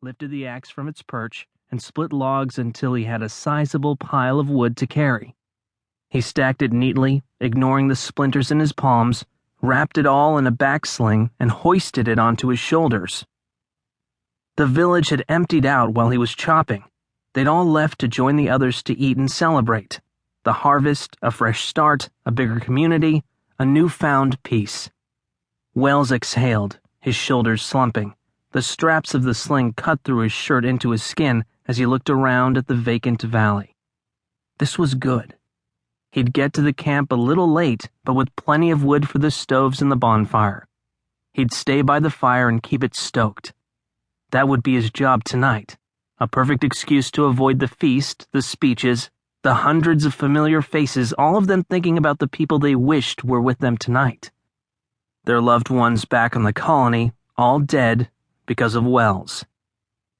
lifted the axe from its perch, and split logs until he had a sizable pile of wood to carry. He stacked it neatly, ignoring the splinters in his palms, wrapped it all in a backsling, and hoisted it onto his shoulders. The village had emptied out while he was chopping. They'd all left to join the others to eat and celebrate. The harvest, a fresh start, a bigger community, a newfound peace. Wells exhaled, his shoulders slumping, the straps of the sling cut through his shirt into his skin as he looked around at the vacant valley. This was good. He'd get to the camp a little late, but with plenty of wood for the stoves and the bonfire. He'd stay by the fire and keep it stoked. That would be his job tonight. A perfect excuse to avoid the feast, the speeches, the hundreds of familiar faces, all of them thinking about the people they wished were with them tonight. Their loved ones back on the colony, all dead because of Wells.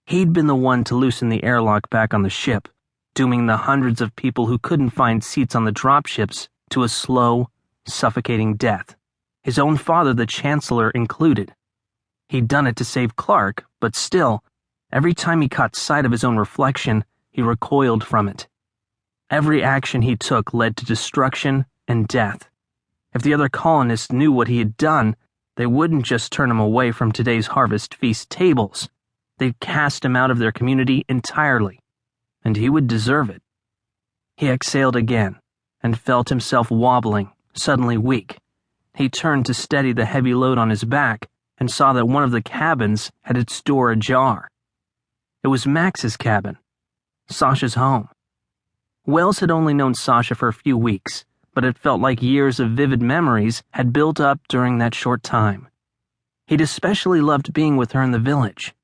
He'd been the one to loosen the airlock back on the ship, dooming the hundreds of people who couldn't find seats on the dropships to a slow, suffocating death, his own father, the Chancellor, included. He'd done it to save Clarke, but still, every time he caught sight of his own reflection, he recoiled from it. Every action he took led to destruction and death. If the other colonists knew what he had done, they wouldn't just turn him away from today's harvest feast tables. They'd cast him out of their community entirely. And he would deserve it. He exhaled again, and felt himself wobbling, suddenly weak. He turned to steady the heavy load on his back, and saw that one of the cabins had its door ajar. It was Max's cabin, Sasha's home. Wells had only known Sasha for a few weeks, but it felt like years of vivid memories had built up during that short time. He'd especially loved being with her in the village.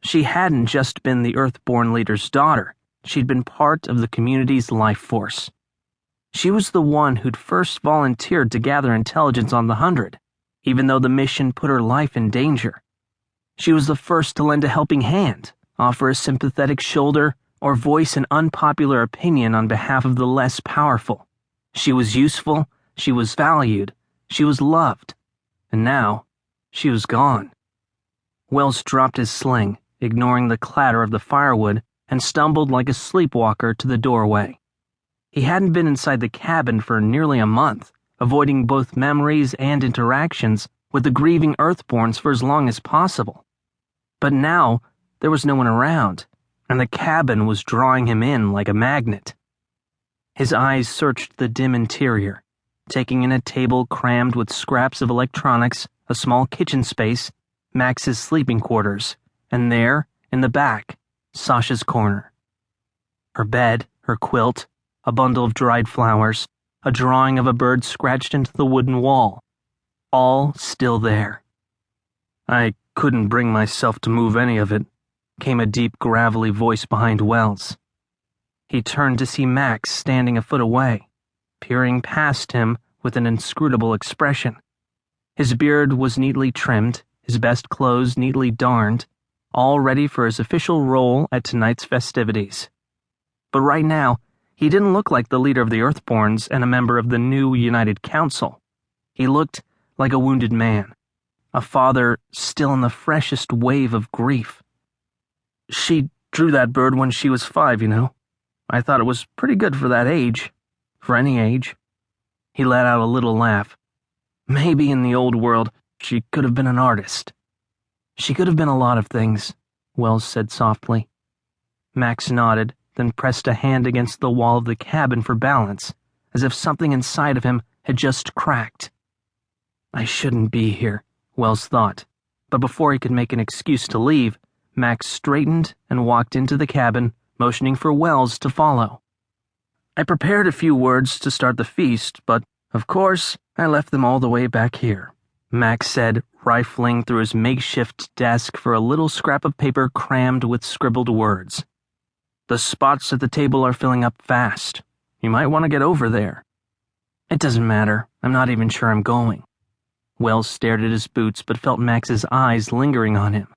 She hadn't just been the Earthborn leader's daughter. She'd been part of the community's life force. She was the one who'd first volunteered to gather intelligence on the 100, even though the mission put her life in danger. She was the first to lend a helping hand, offer a sympathetic shoulder, or voice an unpopular opinion on behalf of the less powerful. She was useful, she was valued, she was loved, and now she was gone. Wells dropped his sling, ignoring the clatter of the firewood, and stumbled like a sleepwalker to the doorway. He hadn't been inside the cabin for nearly a month, avoiding both memories and interactions with the grieving Earthborns for as long as possible. But now, there was no one around, and the cabin was drawing him in like a magnet. His eyes searched the dim interior, taking in a table crammed with scraps of electronics, a small kitchen space, Max's sleeping quarters, and there, in the back, Sasha's corner. Her bed, her quilt, a bundle of dried flowers, a drawing of a bird scratched into the wooden wall, all still there. "I couldn't bring myself to move any of it," came a deep, gravelly voice behind Wells. He turned to see Max standing a foot away, peering past him with an inscrutable expression. His beard was neatly trimmed, his best clothes neatly darned, all ready for his official role at tonight's festivities. But right now, he didn't look like the leader of the Earthborns and a member of the new United Council. He looked like a wounded man, a father still in the freshest wave of grief. "She drew that bird when she was 5, you know. I thought it was pretty good for that age, for any age." He let out a little laugh. "Maybe in the old world, she could have been an artist." "She could have been a lot of things," Wells said softly. Max nodded, then pressed a hand against the wall of the cabin for balance, as if something inside of him had just cracked. "I shouldn't be here," Wells thought, but before he could make an excuse to leave, Max straightened and walked into the cabin, motioning for Wells to follow. "I prepared a few words to start the feast, but, of course, I left them all the way back here," Max said, rifling through his makeshift desk for a little scrap of paper crammed with scribbled words. "The spots at the table are filling up fast. You might want to get over there." "It doesn't matter. I'm not even sure I'm going." Wells stared at his boots but felt Max's eyes lingering on him.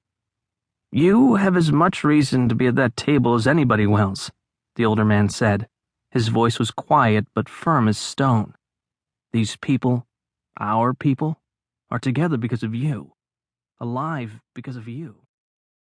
"You have as much reason to be at that table as anybody, Wells," the older man said. His voice was quiet but firm as stone. "These people, our people, are together because of you, alive because of you."